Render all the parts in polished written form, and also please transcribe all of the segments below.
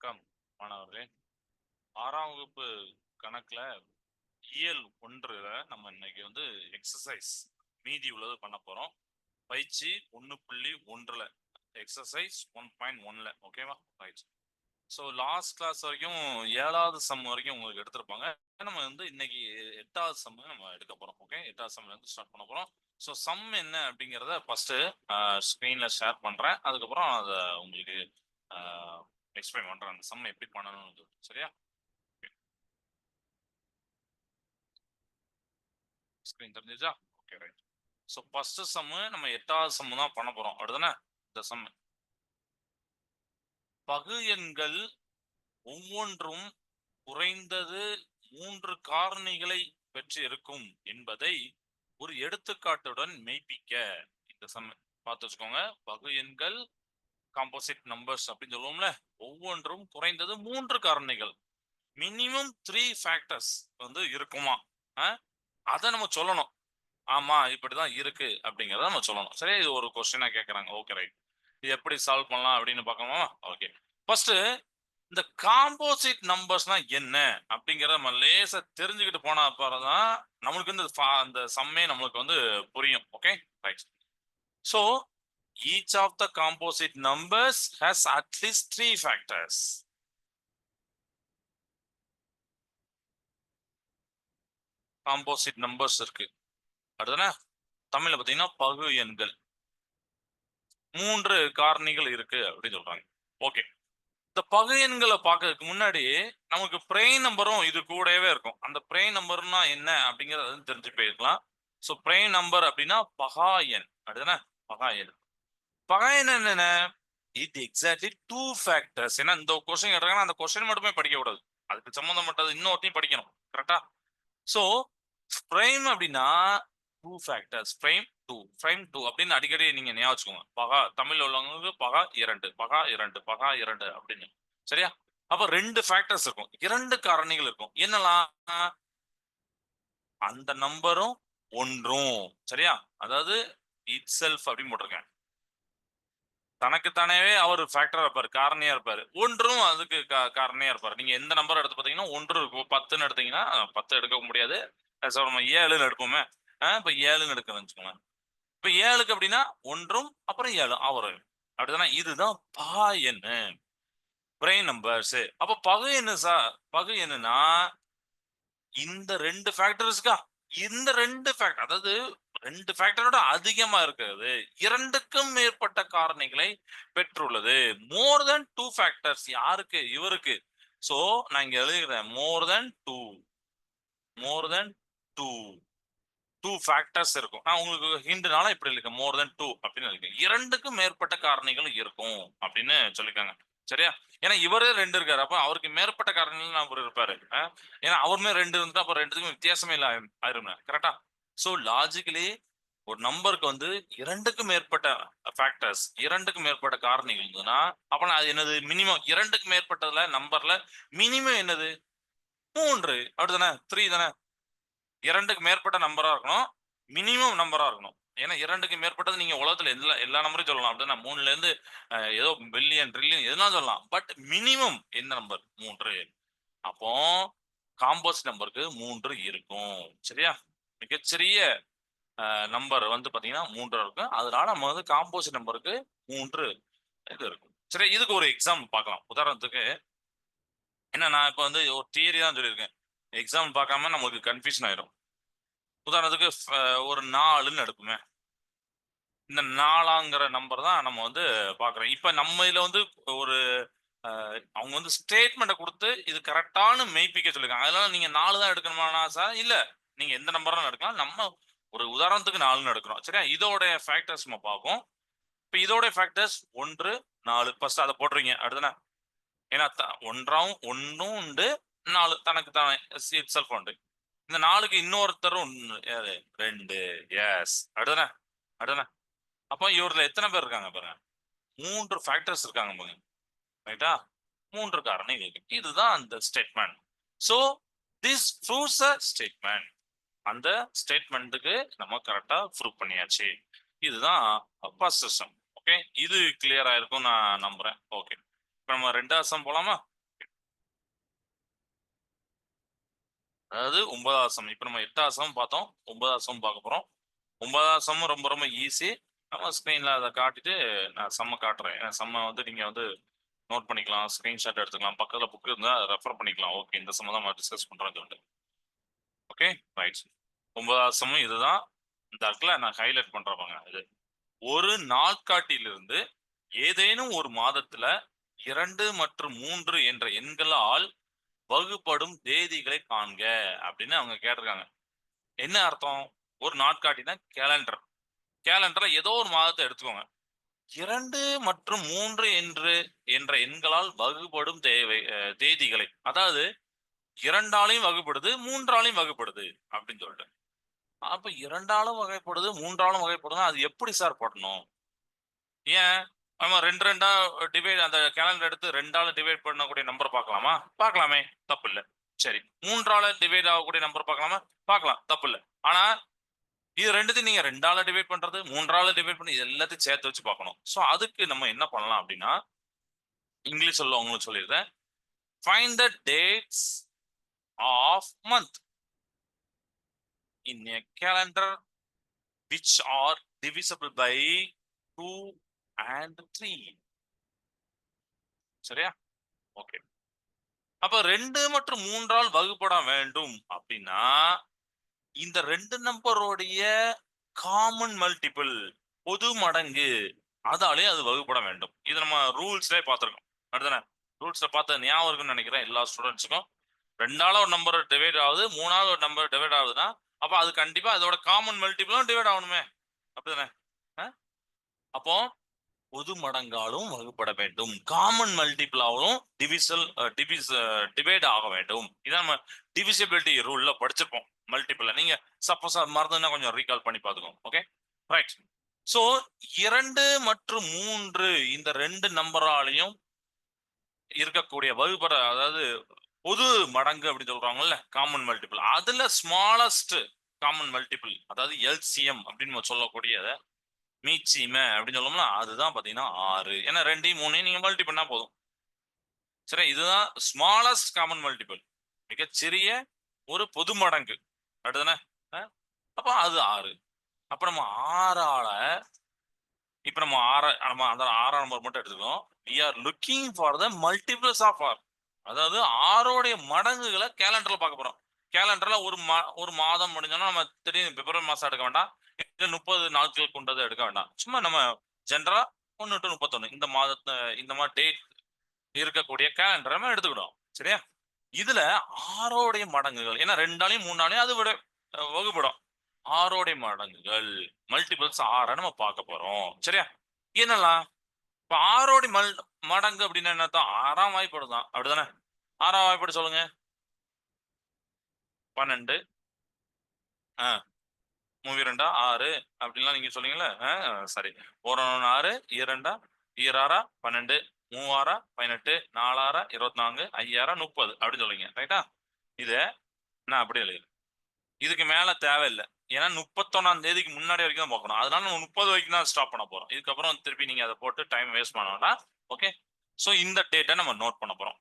வணக்கம் மாணவர்களே. 6ஆம் வகுப்பு கணக்குல இயல் 1ல நம்ம இன்னைக்கு எக்ஸசைஸ் மீதி உள்ளது பண்ண போறோம். பயிற்சி 1.1ல எக்ஸசைஸ் 1.1ல ஓகேவா? ரைட். ஸோ லாஸ்ட் கிளாஸ் வரைக்கும் 7வது சம் வரைக்கும் உங்களுக்கு எடுத்திருப்பாங்க. நம்ம இன்னைக்கு 8வது சம் நம்ம எடுக்க போறோம். ஓகே, 8வது சம்ல இருந்து ஸ்டார்ட் பண்ண போறோம். ஸோ சம் என்ன அப்படிங்கிறத ஃபர்ஸ்ட் ஸ்க்ரீன்ல ஷேர் பண்றேன். அதுக்கப்புறம் அதை உங்களுக்கு எக்ஸ்பிளைன் பண்றேன். அந்த சம் எப்படி பண்ணணும்னு. சரியா? ஸ்க்ரீன் தெரிஞ்சிச்சா? Okay, right. So first sum நம்ம 8வது சம் தான் பண்ண போறோம். அடுத்தானே இந்த சம் பகு எண்கள் ஒவ்வொன்றும் குறைந்தது 3 காரணிகளை பெற்று இருக்கும் என்பதை ஒரு எடுத்துக்காட்டுடன் மெய்ப்பிக்க. இந்த சம் பார்த்து வச்சுக்கோங்க. பகு எண்கள் காம்போசிட் நம்பர்ஸ் அப்படின்னு சொல்லுவோம்ல, ஒவ்வொன்றும் குறைந்தது 3 காரணிகள், மினிமம் 3 ஃபேக்டர்ஸ் இருக்குமா, அதை நம்ம சொல்லணும். ஆமா, இப்படிதான் இருக்கு அப்படிங்கறத நம்ம சொல்லணும். சரி, இது ஒரு கொஸ்டினா கேட்கறாங்க. Okay, right. இது எப்படி சால்வ் பண்ணலாம் அப்படின்னு பார்க்கலாமா? ஓகே, ஃபர்ஸ்ட் இந்த காம்போசிட் நம்பர்ஸ்னா என்ன அப்படிங்கறத நம்ம லேசா தெரிஞ்சுக்கிட்டு போனா அப்புறம்தான் நம்மளுக்கு அந்த சம்மே நம்மளுக்கு புரியும். Okay, right. So each of the composite numbers has at least 3 factors. Composite numbers இருக்கு. அடுத்தன தமிழ்ல பாத்தீங்கன்னா பகு எண்கள் 3 காரணிகள் இருக்கு அப்படின்னு சொல்றாங்க. ஓகே, இந்த பகு எண்களை பார்க்கறதுக்கு முன்னாடி நமக்கு பிரைம் நம்பரும் இது கூடவே இருக்கும். அந்த பிரைம் நம்பர்னா என்ன அப்படிங்கறத தெரிஞ்சு போயிருக்கலாம். ஸோ பிரைம் நம்பர் அப்படின்னா பகா எண். அடுத்தன பகா எண். பகா எண் என்னென்ன? It exactly 2 factors. ஏன்னா இந்த கொஸ்டின் கேட்டாங்கன்னா அந்த கொஸ்டின் மட்டுமே படிக்க கூடாது, அதுக்கு சம்பந்தப்பட்டது இன்னொருத்தையும் படிக்கணும். கரெக்டா? ஸோ பிரைம் அப்படின்னா 2 ஃபேக்டர்ஸ். பிரைம் 2 அப்படின்னு அடிக்கடி நீங்க ஞாபகம் வச்சுக்கோங்க. பகா தமிழ்ல உள்ளவங்களுக்கு பகா 2, பகா 2, பகா 2 அப்படின்னு. சரியா? அப்ப 2 ஃபேக்டர்ஸ் இருக்கும், 2 காரணிகள் இருக்கும். என்னலாம்? அந்த நம்பரும் ஒன்றும். சரியா? அதாவது இட் செல்ஃப் அப்படின்னு போட்டிருக்கேன். தனக்குத்தானே அவர் ஃபேக்டரா இருப்பாரு, காரணியா இருப்பாரு. ஒன்றும் அதுக்கு காரணியா இருப்பாரு. நீங்க எந்த நம்பர் எடுத்து பாத்தீங்கன்னா ஒன்று இருக்கும். 10ன்னு எடுத்தீங்கன்னா 10 எடுக்க முடியாது. நம்ம 7ன்னு எடுப்போமே. இப்ப 7ன்னு எடுக்கிறேன்னு வச்சுக்கோங்க. இப்ப 7க்கு அப்படின்னா ஒன்றும் அப்புறம் 7 அவரு. அப்படிதானே? இதுதான் பகா எண்ணு, பிரைம் நம்பர்ஸ். அப்ப பகு என்ன பகு என்னன்னா இந்த 2 ஃபேக்டர்ஸ்க்கா, இந்த 2 ஃபேக்டர், அதாவது 2 ஃபேக்டரோட அதிகமா இருக்கிறது, 2க்கும் மேற்பட்ட காரணிகளை பெற்றுள்ளது. மோர் தென் 2 ஃபேக்டர்ஸ். யாருக்கு? இவருக்கு. சோ நான் இங்க எழுதுகிறேன் மோர் தென் 2. மோர் தென் 2 2 ஃபேக்டர்ஸ் இருக்கும். நான் உங்களுக்கு ஹிண்ட்னால இப்படி இருக்கு, மோர் தென் 2 அப்படின்னு இருக்கு. 2க்கும் மேற்பட்ட காரணிகள் இருக்கும் அப்படின்னு சொல்லிருக்காங்க. சரியா? ஏன்னா இவரே 2 இருக்காரு, அப்ப அவருக்கு மேற்பட்ட காரணிகள் அவர் இருப்பாரு. ஏன்னா அவருமே 2 இருந்தா அப்ப 2த்துக்கும் வித்தியாசமே இல்ல ஆயிருமே. கரெக்டா? சோ லாஜிக்கலி ஒரு நம்பருக்கு 2க்கும் மேற்பட்ட ஃபேக்டர்ஸ், 2க்கும் மேற்பட்ட காரணிகள் இருந்ததுன்னா அப்ப அது என்னது? மினிமம் 2க்கு மேற்பட்டதுல நம்பர்ல மினிமம் என்னது? 3. அப்படிதானே? 3 தானே? 2க்கு மேற்பட்ட நம்பரா இருக்கணும், மினிமம் நம்பரா இருக்கணும். ஏன்னா 2க்கு மேற்பட்டது நீங்க உலகத்துல எல்லா நம்பரையும் சொல்லலாம். அப்படின்னா 3ல இருந்து ஏதோ பில்லியன் ட்ரில்லியன் எதுனா சொல்லலாம். பட் மினிமம் என்ன நம்பர்? 3. அப்போ காம்போசிட் நம்பருக்கு 3 இருக்கும். சரியா? மிகச்சிறிய நம்பர் பாத்தீங்கன்னா 3 இருக்கும். அதனால நம்ம காம்போசிட் நம்பருக்கு 3 இது இருக்கும். சரி, இதுக்கு ஒரு எக்ஸாம்பிள் பார்க்கலாம். உதாரணத்துக்கு என்ன, நான் இப்ப ஒரு தியரி தான் சொல்லியிருக்கேன். எக்ஸாம்பிள் பார்க்காம நமக்கு கன்ஃபியூஷன் ஆயிடும். உதாரணத்துக்கு ஒரு 4ன்னு எடுப்புமே. இந்த 4ங்கிற நம்பர் தான் நம்ம பாக்குறோம். இப்ப நம்ம இதுல ஒரு அவங்க ஸ்டேட்மெண்ட்டை கொடுத்து இது கரெக்டான மெய்ப்பிக்க சொல்லிருக்காங்க. அதனால நீங்க 4 தான் எடுக்கணுமானா சார்? இல்ல, நீங்க எந்த நம்பரும் எடுக்கலாம். நம்ம ஒரு உதாரணத்துக்கு 4ன்னு எடுக்கிறோம். சரியா? இதோட ஃபேக்டர்ஸ் நம்ம பார்ப்போம். இப்ப இதோட ஃபேக்டர்ஸ் 1, 4. ஃபர்ஸ்ட் அதை போட்டுறீங்க. அடுத்தன ஏன்னா ஒன்றும் உண்டு, 4 தனக்கு தானே இட் செல்ஃப் உண்டு. இந்த 4க்கு இன்னொருத்தரும் 2. எஸ். அடுத்தன அடுத்தன அப்போ இவர்ல எத்தனை பேர் இருக்காங்க பாருங்க? 3 ஃபேக்டர்ஸ் இருக்காங்க பாருங்க. ரைட்டா? 3 காரணம் இருக்கு. இதுதான் அந்த statement. So this proves a statement. அந்த ஸ்டேட்மெண்ட்டுக்கு நம்ம கரெக்டா ப்ரூவ் பண்ணியாச்சு. இதுதான் ஃபர்ஸ்ட் சம். ஓகே, இது கிளியரா இருக்கும் நான் நம்புறேன். ஓகே, இப்ப நம்ம 2வது சம் போலாமா? அதாவது 9வது சம். இப்ப நம்ம 8வது சம் பார்த்தோம். 9வது சம் பார்க்க போறோம். 9வது சம் ரொம்ப ரொம்ப ஈஸி. நம்ம ஸ்க்ரீன்ல அத காட்டிட்டு நான் சம்ம காட்டுறேன். சம்ம வந்து நீங்க வந்து நோட் பண்ணிக்கலாம். ஸ்கிரீன்ஷாட் எடுத்துக்கலாம். பக்கத்துல புக் இருந்தா ரெஃபர் பண்ணிக்கலாம். ஓகே. இந்த சம்ம தான் நம்ம டிஸ்கஸ் பண்றோம்னு சொல்லிட்டு. ஓகே. ரைட். 9வது சம்மும் இதுதான். இந்த இடத்துல நான் ஹைலைட் பண்றேன் இது. ஒரு நாட்காட்டியிலிருந்து ஏதேனும் ஒரு மாதத்துல 2 மற்றும் 3 என்ற எண்களால் வகுப்படும் தேதிகளை காண்க அப்படின்னு அவங்க கேட்டிருக்காங்க. என்ன அர்த்தம்? ஒரு நாட்காட்டினா கேலண்டர். கேலண்டர்ல ஏதோ ஒரு மாதத்தை எடுத்துக்கோங்க. 2 மற்றும் 3 என்ற எண்களால் வகுப்படும் தேதிகளை. அதாவது 2ஆலையும் வகுப்படுது, 3ஆலையும் வகுப்படுது அப்படின்னு சொல்லிட்டு. அப்ப 2ஆலும் வகைப்படுது, 3ஆலும் வகைப்படுதுன்னா அது எப்படி சார் பண்ணணும்? ஏன்? ஆமா 2 2ஆ டிவைட் அந்த கேலண்டர் எடுத்து 2ஆல டிவைட் பண்ணக்கூடிய நம்பர் பார்க்கலாமா? பார்க்கலாமே. தப்பில்ல. சரி. 3ஆல டிவைட் ஆகக்கூடிய நம்பர் பார்க்கலாமா? பார்க்கலாம். தப்பில்ல. ஆனா இது 2த்தையும் நீங்க 2ஆல டிவைட் பண்றது, 3ஆல டிவைட் பண்ணி இது எல்லாத்தையும் சேர்த்து வச்சு பார்க்கணும். சோ அதுக்கு நம்ம என்ன பண்ணலாம் அப்படின்னா, இங்கிலீஷ்ல உங்களுக்கு சொல்லிடுறேன். Find the dates of month in a calendar which are divisible by 2 and 3. சரியா? ஓகே. அப்ப 2 மற்றும் 3ஆல் வகுப்பட வேண்டும் அப்படின்னா இந்த 2 நம்பருடைய காமன் மல்டிபிள் பொது மடங்கு அதாலே அது வகுப்பட வேண்டும். இது நம்ம ரூல்ஸ்லயே பார்த்திருக்கோம். அப்படிதானே? ரூல்ஸ்ல பார்த்த ஞாபகம் இருக்குன்னு நினைக்கிறேன் எல்லா ஸ்டூடெண்ட்ஸுக்கும். 2ஆல ஒரு நம்பர் டிவைட் ஆகுது, 3ஆல ஒரு நம்பர் டிவைட் ஆகுதுன்னா அப்ப அது கண்டிப்பா அதோட காமன் மல்டிபிளும் டிவைட் ஆகணுமே. அப்படிதானே? அப்போ பொது மடங்காலும் வகுப்பட வேண்டும். காமன் மல்டிபிளாவும் டிவைட் ஆக வேண்டும். இதான் நம்ம டிவிசிபிலிட்டி ரூல்ல படிச்சிருப்போம். மல்டிபிள் நீங்க சப்போஸ் மறந்துன்னா கொஞ்சம் ரீகால் பண்ணி பாத்துக்கோங்க. Okay right. சோ 2 மற்றும் 3 இந்த 2 நம்பராலையும் இருக்கக்கூடிய வகுப்பட அதாவது பொது மடங்கு அப்படி சொல்றாங்கல்ல காமன் மல்டிபிள் அதுல ஸ்மாலஸ்ட் காமன் மல்டிபிள் அதாவது எல்சிஎம் அப்படின்னு சொல்லக்கூடிய மீச்சிம அப்படின்னு சொல்லணும்னா அதுதான் பாத்தீங்கன்னா 6. ஏன்னா 2 3 நீங்க மல்டி பண்ணா போதும். சரி இதுதான் ஸ்மாலஸ்ட் காமன் மல்டிபிள் மிகச்சிறிய ஒரு பொது மடங்கு அடுத்தானே. அப்ப அது 6. அப்ப நம்ம 6ஆல இப்ப நம்ம 6 நம்ம அந்த 6ஆம் நம்பர் மட்டும் எடுத்துக்கோம். we are looking for the multiples of r. அதாவது 6ஓடைய மடங்குகளை கேலண்டர்ல பார்க்க போறோம். கேலண்டர்ல ஒரு மாதம் முடிஞ்சோம்னா நம்ம திடீர்னு பிப்ரவரி மாசம் எடுக்க வேண்டாம். 30 நாட்கள் கொண்டதை எடுக்க வேண்டாம். சும்மா நம்ம ஜென்ரலா 1 to 31 இந்த மாதத்தை இந்த மாதிரி டேட் இருக்கக்கூடிய கேலண்டர் நம்ம எடுத்துக்கிட்டோம். சரியா? இதுல 6ஓடைய மடங்குகள் ஏன்னா 2ஆலையும் 3ஆலையும் அது விட வகுப்படும். 6ஓடைய மடங்குகள் மல்டிபிள்ஸ் 6 நம்ம பார்க்க போறோம். சரியா? என்னலாம் இப்ப 6ஓடைய மடங்கு அப்படின்னு என்னத்தான் 6ஆம் வாய்ப்பாடு தான். அப்படிதானே? 6ஆம் வாய்ப்பாடு சொல்லுங்க. 12 மூவி 2 6 அப்படின்லாம் நீங்க சொன்னீங்கல்ல. சரி. 1 6 2 2 12 3 18 4 24 5 30 அப்படின்னு சொல்லுவீங்க. ரைட்டா? இத நான் அப்படியே எழுதுறேன். இதுக்கு மேல தேவையில்லை. ஏன்னா 31ஆம் தேதிக்கு முன்னாடி வரைக்கும் தான் பார்க்கணும். அதனால நம்ம 30 வரைக்கும் தான் ஸ்டாப் பண்ண போறோம். இதுக்கப்புறம் திருப்பி நீங்க அதை போட்டு டைம் வேஸ்ட் பண்ண வேண்டாம். ஓகே. சோ இந்த டேட்டை நம்ம நோட் பண்ண போறோம்.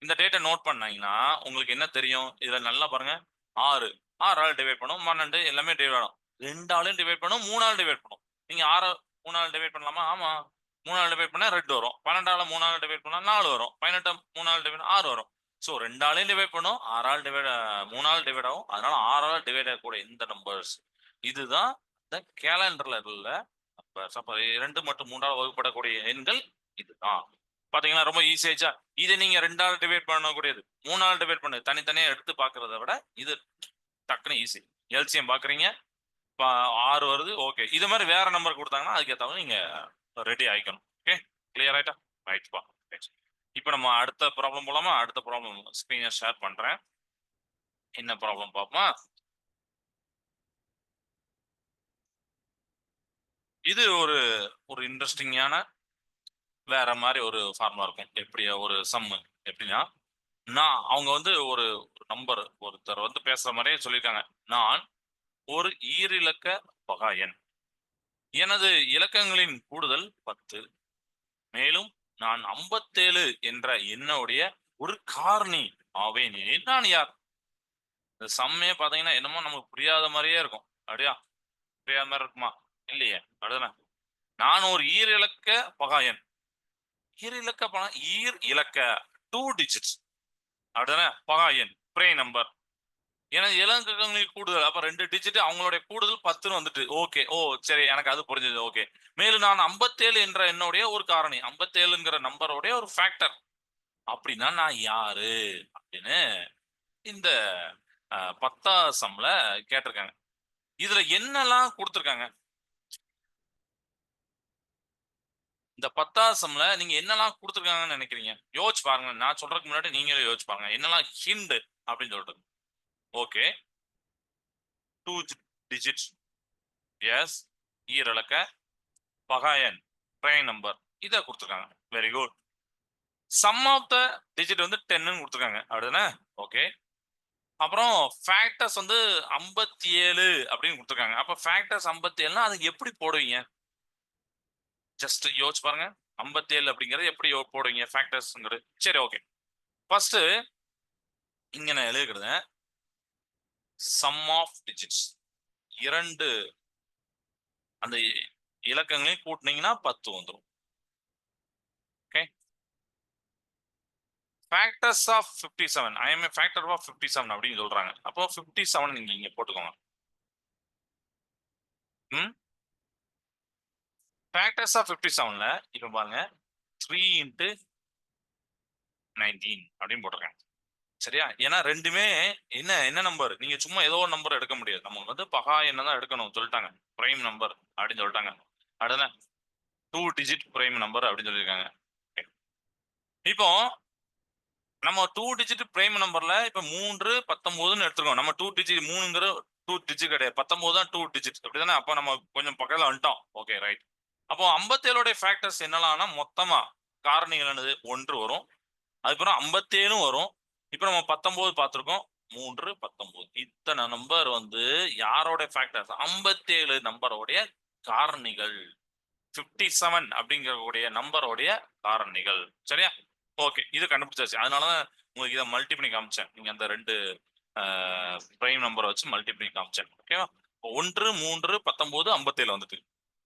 இந்த டேட்டை நோட் பண்ணீங்கன்னா உங்களுக்கு என்ன தெரியும்? இதுல நல்லா பாருங்க. 6 6ஆல டிவைட் பண்ணும். 12 எல்லாமே டிவைட் ஆகும். 2ஆலையும் டிவைட் பண்ணும். 3ஆல டிவைட் பண்ணும். நீங்க 6 3ஆல டிவைட் பண்ணலாமா? ஆமா. 3ஆல டிவைட் பண்ணா 2 வரும். 12ஆல 3ஆல டிவைட் பண்ணா 4 வரும். 18 3ஆல டிவைட் 6 வரும். சோ 2ஆலையும் டிவைட் பண்ணும். 6ஆல டிவைட் 3ஆல டிவைட் ஆகும். அதனால 6ஆல டிவைட் ஆகக்கூடிய இந்த நம்பர்ஸ் இதுதான் இந்த கேலண்டர்ல உள்ள நம்பர்ஸ். அப்ப 2 மற்றும் 3ஆல வகுப்படக்கூடிய எண்கள் இதுதான். பாத்தீங்கன்னா ரொம்ப ஈஸி ஆயிடுச்சா? இதை நீங்க 2ஆல டிவைட் பண்ணக்கூடியது 3ஆல டிவைட் பண்ணு தனித்தனியா எடுத்து பாக்குறத விட இது டக்குன்னு ஈஸி. எல்சிஎம் பாக்குறீங்க 6 வருது. ஓகே இது மாதிரி வேற நம்பர் கொடுத்தாங்கன்னா அதுக்கேற்ற நீங்க ரெடி ஆயிக்கணும். ஓகே கிளியர் ஆயிட்டா? ரைட் பா. இப்போ நம்ம அடுத்த ப்ராப்ளம் போலாமா? அடுத்த ப்ராப்ளம் ஸ்கிரீனை ஷேர் பண்றேன். என்ன ப்ராப்ளம் பார்ப்போமா? இது ஒரு ஒரு இன்ட்ரெஸ்டிங்கான வேற மாதிரி ஒரு ஃபார்முலா இருக்கும். எப்படி ஒரு சம் எப்படின்னா நான் அவங்க வந்து ஒரு நம்பர் ஒருத்தர் வந்து பேசுற மாதிரியே சொல்லியிருக்காங்க. நான் ஒரு ஈரிலக்க பகா எண். எனது இலக்கங்களின் கூடுதல் 10. மேலும் நான் 57 என்ற எண்ணுடைய ஒரு காரணி ஆவேன் எனில் நான் யார்? இந்த சம்மே பாத்தீங்கன்னா என்னமோ நமக்கு புரியாத மாதிரியே இருக்கும். அப்படியா? புரியாத மாதிரி இருக்குமா? இல்லையே. அப்படிதானே? நான் ஒரு ஈர் இலக்க பகா எண். ஈர் இலக்க ஈர் இலக்க 2 டிஜிட்ஸ். அப்படிதானே? பகா எண். பிரை நம்பர். ஏன்னா இலக்கங்களில் கூடுதல். அப்ப 2 டிஜிட் அவங்களுடைய கூடுதல் 10ன்னு வந்துட்டு. ஓகே. ஓ சரி எனக்கு அது புரிஞ்சது. ஓகே. மேலும் நான் 57 என்ற எண்ணுடைய ஒரு காரணி. 57ங்கிற நம்பருடைய ஒரு ஃபேக்டர். அப்படின்னா நான் யாரு? அப்படின்னு இந்த 10வது சம்ல கேட்டிருக்காங்க. இதுல என்னெல்லாம் கொடுத்திருக்காங்க? இந்த 10வது சம்ல நீங்க என்னெல்லாம் கொடுத்திருக்காங்கன்னு நினைக்கிறீங்க? யோசிச்சு பாருங்க. நான் சொல்றதுக்கு முன்னாடி நீங்களே யோசிச்சு பாருங்க. என்னெல்லாம் ஹிண்ட் அப்படின்னு சொல்றது. ஓகே. 2 டிஜிட்ஸ். எஸ். ஈரிலக்க பகா எண். Prime number. இத கொடுத்திருக்காங்க. Very good. Sum of the digit வந்து 10ன்னு கொடுத்திருக்காங்க. அப்படிதானே? ஓகே. அப்புறம் ஃபேக்டர்ஸ் வந்து 57 அப்படின்னு கொடுத்திருக்காங்க. அப்ப ஃபேக்டர்ஸ் 57னா அதுக்கு எப்படி போடுவீங்க? ஜஸ்ட் யோசிச்சு பாருங்க. 57 அப்படிங்கறது எப்படி போடுவீங்க ஃபேக்டர்ஸ்ங்கிறது? சரி ஓகே. ஃபர்ஸ்ட் இங்க நான் எழுதிக்கிறேன். சம் ஆஃப் டிஜிட்ஸ். இரண்டு அந்த இலக்கங்களையும் கூட்டினீங்கன்னா 10 வந்துடும். Okay. Factors of 57. I am a factor of 57 அப்படின்னு சொல்றாங்க. அப்போ 57 நீங்க இங்க போட்டுக்கோங்க. ம். ஃபேக்டர்ஸ் ஆஃப் 57ல இப்ப பாருங்க 3 into 19 அப்படின்னு போட்டிருக்கேன். சரியா? ஏன்னா ரெண்டுமே என்ன என்ன நம்பர்? நீங்க சும்மா ஏதோ ஒரு நம்பர் எடுக்க முடியாது. நம்ம வந்து பகா எண்ணை தான் எடுக்கணும் சொல்லிட்டாங்க. பிரைம் நம்பர் அப்படின்னு சொல்லிட்டாங்க. அடுத்த 2 டிஜிட் பிரைம் நம்பர் அப்படின்னு சொல்லியிருக்காங்க. இப்போ நம்ம 2 டிஜிட் பிரைம் நம்பர்ல இப்ப 3 19ன்னு எடுத்துருக்கோம். நம்ம 2 டிஜிட் 3ங்கிற 2 டிஜிட் கிடையாது. 19 தான் 2 டிஜிட். அப்படிதானே? அப்ப நம்ம கொஞ்சம் பக்கத்துல வந்துட்டோம். Okay right. அப்போ 57 ஃபேக்டர்ஸ் என்னலாம்னா மொத்தமா காரணிகள் என்னது? 1 வரும். அதுக்கப்புறம் 57 வரும். இப்ப நம்ம 19 பார்த்திருக்கோம். 3 19 இத்தனை நம்பர் வந்து யாரோட ஃபேக்டர்ஸ்? 57 நம்பரோடைய காரணிகள். 57 அப்படிங்கக்கூடிய நம்பரோடைய காரணிகள். சரியா? ஓகே. இது கண்டுபிடிச்சாச்சு. அதனாலதான் உங்களுக்கு இதை மல்டி பண்ணி காமிச்சேன். நீங்க அந்த 2 பிரைம் நம்பரை வச்சு மல்டி பண்ணி காமிச்சேன். ஓகேவா? 1 3 19 57 வந்துட்டு.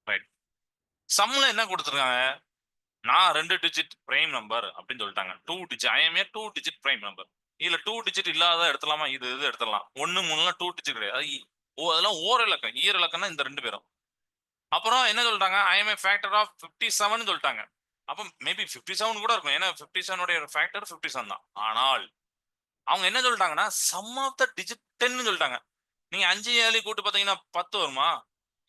ரைட். சம்ல என்ன கொடுத்துருக்காங்க? நான் 2 டிஜிட் பிரைம் நம்பர் அப்படின்னு சொல்லிட்டாங்க. 2 digit. I am A 2 digit prime number. இதுல 2 டிஜிட் இல்லாத எடுத்துலாமா? இது எடுத்துடலாம். 1 3லாம் 2 டிஜிட் கிடையாது. அதெல்லாம் ஓர் இலக்கம். ஈர் இலக்கம்னா இந்த 2 பேரும். அப்புறம் என்ன சொல்லிட்டாங்க? I am a factor of 57 சொல்லிட்டாங்க. அப்ப மேபி 57 கூட இருக்கும். ஏன்னா 57 உடைய ஃபேக்டர் 57 தான். ஆனால் அவங்க என்ன சொல்லிட்டாங்கன்னா சம் ஆஃப் த டிஜிட் 10 சொல்லிட்டாங்க. நீங்க 5 7 கூட்டி பாத்தீங்கன்னா 10 வருமா?